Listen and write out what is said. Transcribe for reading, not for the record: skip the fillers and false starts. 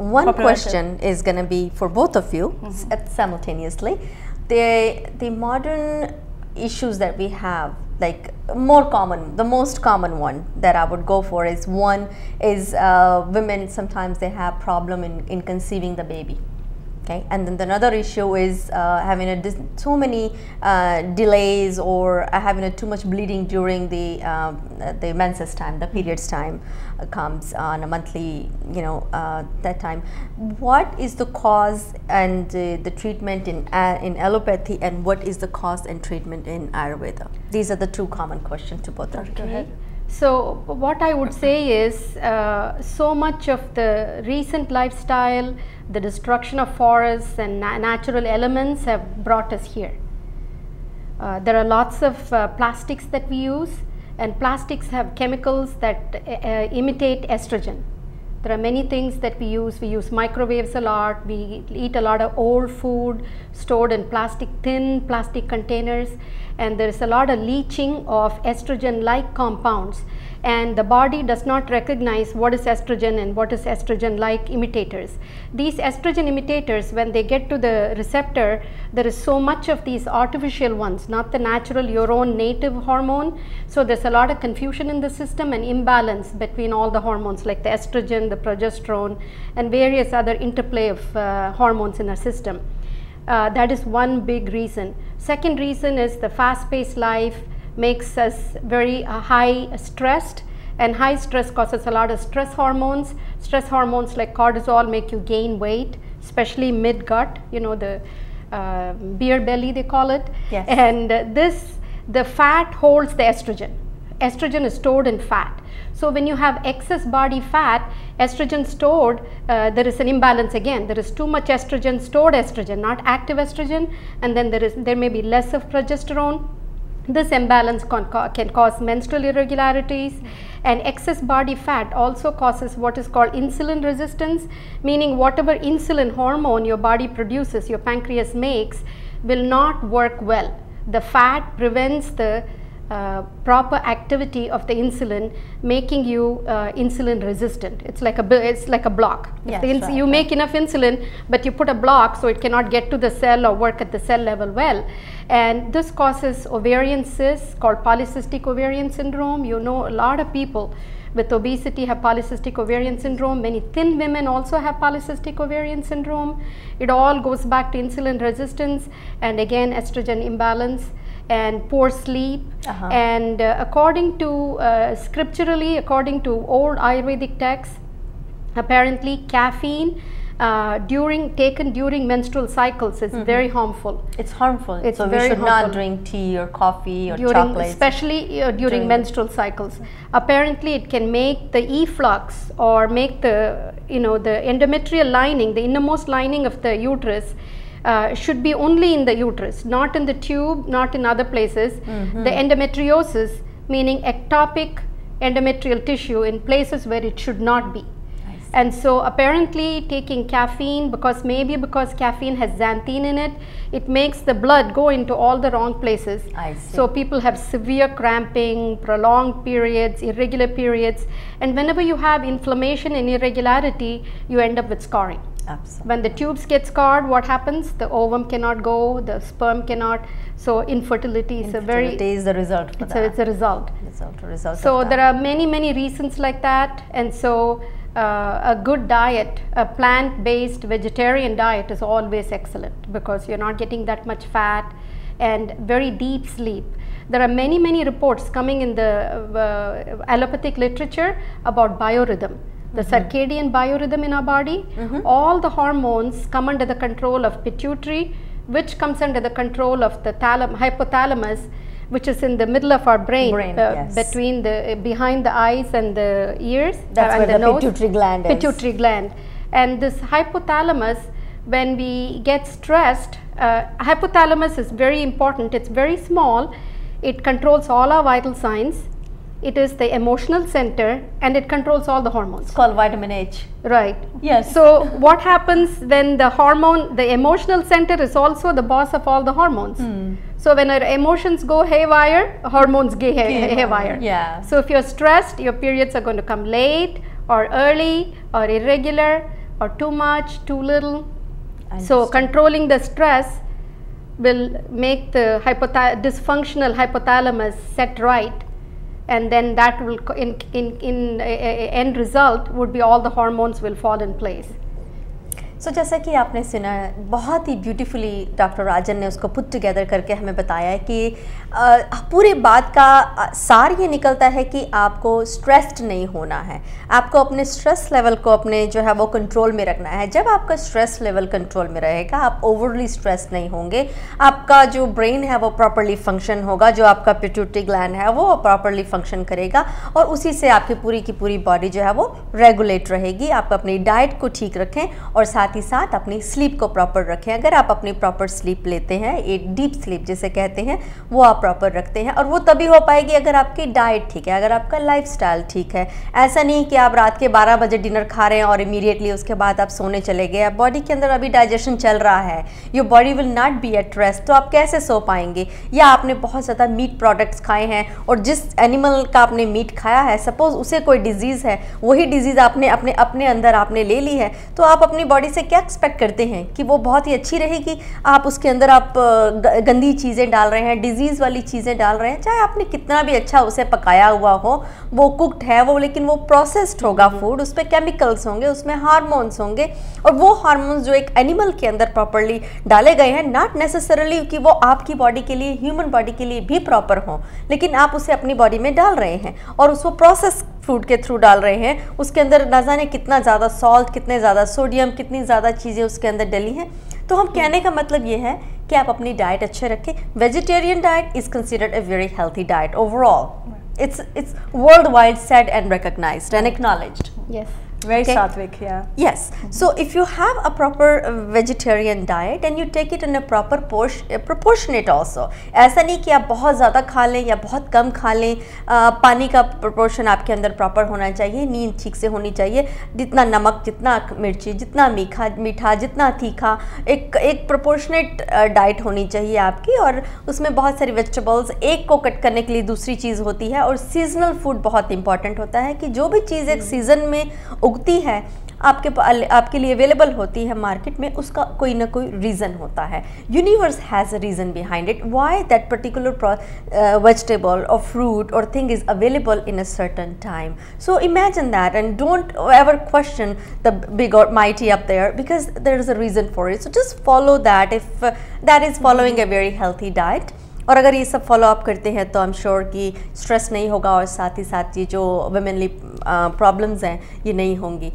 one question is going to be for both of you simultaneously. The modern issues that we have, like more common, the most common one that I would go for is one is women sometimes they have problem in conceiving the baby. Okay, and then another issue is having so many delays or having too much bleeding during the menses time, the periods time comes on a monthly, that time. What is the cause and the treatment in allopathy, and what is the cause and treatment in Ayurveda? These are the two common questions to both of you. Go ahead. So what I would say is so much of the recent lifestyle, the destruction of forests and natural elements have brought us here. There are lots of plastics that we use, and plastics have chemicals that imitate estrogen. There are many things that we use. We use microwaves a lot. We eat a lot of old food stored in thin plastic containers, and there is a lot of leaching of estrogen-like compounds, and the body does not recognize what is estrogen and what is estrogen-like imitators. These estrogen imitators, when they get to the receptor, there is so much of these artificial ones, not the natural, your own native hormone. So there's a lot of confusion in the system and imbalance between all the hormones like the estrogen, the progesterone, and various other interplay of hormones in our system. That is one big reason. Second reason is the fast-paced life makes us very high stressed, and high stress causes a lot of stress hormones. Stress hormones like cortisol make you gain weight, especially mid-gut, the beer belly they call it. Yes. And the fat holds the estrogen. Estrogen is stored in fat. So when you have excess body fat, estrogen stored, there is an imbalance again. There is too much estrogen, stored estrogen, not active estrogen, and then there may be less of progesterone. This imbalance can cause menstrual irregularities, and excess body fat also causes what is called insulin resistance, meaning whatever insulin hormone your body produces, your pancreas makes, will not work well. The fat prevents the proper activity of the insulin, making you insulin resistant. It's like a block. Yes, you make enough insulin, but you put a block so it cannot get to the cell or work at the cell level well. And this causes ovarian cysts called polycystic ovarian syndrome. A lot of people with obesity have polycystic ovarian syndrome. Many thin women also have polycystic ovarian syndrome. It all goes back to insulin resistance and again estrogen imbalance and poor sleep. And according to scripturally, according to old Ayurvedic texts, apparently caffeine taken during menstrual cycles is very harmful. It's harmful. It's so we very should harmful. not drink tea or coffee or chocolate. Especially during menstrual cycles. Apparently it can make the efflux or make the the endometrial lining, the innermost lining of the uterus, should be only in the uterus, not in the tube, not in other places. The endometriosis, meaning ectopic endometrial tissue in places where it should not be. And so apparently taking caffeine, because caffeine has xanthine in it, it makes the blood go into all the wrong places. I see. So people have severe cramping, prolonged periods, irregular periods, and whenever you have inflammation and irregularity, you end up with scarring. Absolutely. When the tubes get scarred, what happens? The ovum cannot go, the sperm cannot. So infertility is the result for that. So it's a result. So there are many reasons like that, and so a good diet, a plant-based vegetarian diet is always excellent because you're not getting that much fat, and very deep sleep. There are many reports coming in the allopathic literature about biorhythm. The circadian biorhythm in our body, all the hormones come under the control of pituitary, which comes under the control of the hypothalamus, which is in the middle of our brain, yes. behind the eyes and the ears. That's and where the nose. pituitary gland is. Pituitary gland. And this hypothalamus, when we get stressed, hypothalamus is very important. It's very small. It controls all our vital signs. It is the emotional center, and it controls all the hormones. It's called vitamin H. Right. Yes. So what happens when the emotional center is also the boss of all the hormones. So when our emotions go haywire, hormones go haywire. Yeah. So if you're stressed, your periods are going to come late or early or irregular, or too much, too little. So controlling the stress will make the dysfunctional hypothalamus set right, and then that will in end result would be all the hormones will fall in place. So, जैसा कि आपने सुना बहुत ही beautifully doctor राजन ने उसको put together करके हमें बताया है कि पूरी बात का सार ये निकलता है कि आपको स्ट्रेस्ड नहीं होना है, आपको अपने स्ट्रेस लेवल को अपने जो है वो कंट्रोल में रखना है। जब आपका स्ट्रेस लेवल कंट्रोल में रहेगा, आप ओवरली स्ट्रेस नहीं होंगे, आपका जो ब्रेन है वो प्रॉपरली फंक्शन होगा, जो आपका पिट्यूटरी ग्लैंड है वो प्रॉपरली फंक्शन करेगा और उसी से आपकी पूरी की पूरी बॉडी जो है वो रेगुलेट रहेगी। आप अपनी डाइट को ठीक रखें और साथ ही साथ अपनी स्लीप को प्रॉपर रखें। अगर आप अपनी प्रॉपर स्लीप लेते हैं, एक डीप स्लीप जिसे कहते हैं, वो आप प्रॉपर रखते हैं, और वो तभी हो पाएगी अगर आपकी डाइट ठीक है, अगर आपका लाइफस्टाइल ठीक है। ऐसा नहीं कि आप रात के 12 बजे डिनर खा रहे हैं और इमीडिएटली उसके बाद आप सोने चले गए, बॉडी के अंदर अभी डाइजेशन चल रहा है, your body will not be at rest, तो आप कैसे सो पाएंगे? या आपने बहुत ज़्यादा मीट प्रोडक्ट्स खाए हैं और जिस एनिमल का आपने मीट खाया है, सपोज उसे कोई डिजीज़ है, वही डिजीज़ आपने अपने अंदर आपने ले ली है, तो आप अपनी बॉडी से क्या एक्सपेक्ट करते हैं कि वो बहुत ही अच्छी रहेगी? आप उसके अंदर आप गंदी चीज़ें डाल रहे हैं, डिजीज़ वाली चीज़ें डाल रहे हैं। चाहे आपने कितना भी अच्छा उसे पकाया हुआ हो, वो कुक्ड है वो, लेकिन वो प्रोसेस्ड होगा फूड, उस पर केमिकल्स होंगे, उसमें हार्मोन्स होंगे, और वो हार्मोन्स जो एक एनिमल के अंदर प्रॉपरली डाले गए हैं, नॉट नेसेसरली कि वो आपकी बॉडी के लिए, ह्यूमन बॉडी के लिए भी प्रॉपर हों, लेकिन आप उसे अपनी बॉडी में डाल रहे हैं और उसको प्रोसेस फूड के थ्रू डाल रहे हैं। उसके अंदर ना जाने कितना ज़्यादा सॉल्ट, कितने ज़्यादा सोडियम, कितनी ज़्यादा चीज़ें उसके अंदर डली हैं। तो हम कहने का मतलब ये है कि आप अपनी डाइट अच्छे रखें। Vegetarian diet is considered a very healthy diet overall. It's worldwide said and recognized and acknowledged. Yes. Very Okay. sattvic, yeah. Yes. So if you have a proper vegetarian diet and you take it in a proper proportionate also, ऐसा नहीं कि आप बहुत ज़्यादा खा लें या बहुत कम खा लें, पानी का प्रोपोर्शन आपके अंदर प्रॉपर होना चाहिए, नींद ठीक से होनी चाहिए, जितना नमक, जितना मिर्ची, जितना मीठा, जितना तीखा, एक प्रोपोर्शनेट डाइट होनी चाहिए आपकी, और उसमें बहुत सारी वेजिटेबल्स, एक को कट करने के लिए दूसरी चीज़ होती है, और सीजनल फूड बहुत इंपॉर्टेंट होता है कि जो भी चीज़ एक सीज़न में उगती है, आपके लिए अवेलेबल होती है मार्केट में, उसका कोई ना कोई रीज़न होता है। Universe has a reason behind it why that particular vegetable or fruit or thing is available in a certain time. So imagine that and don't ever question the big or mighty up there, because there is a reason for it. So just follow that if that is following a very healthy diet. और अगर ये सब follow up करते हैं तो I am sure कि stress नहीं होगा, और साथ ही साथ ये जो वुमेनली प्रॉब्लम्स हैं ये नहीं होंगी।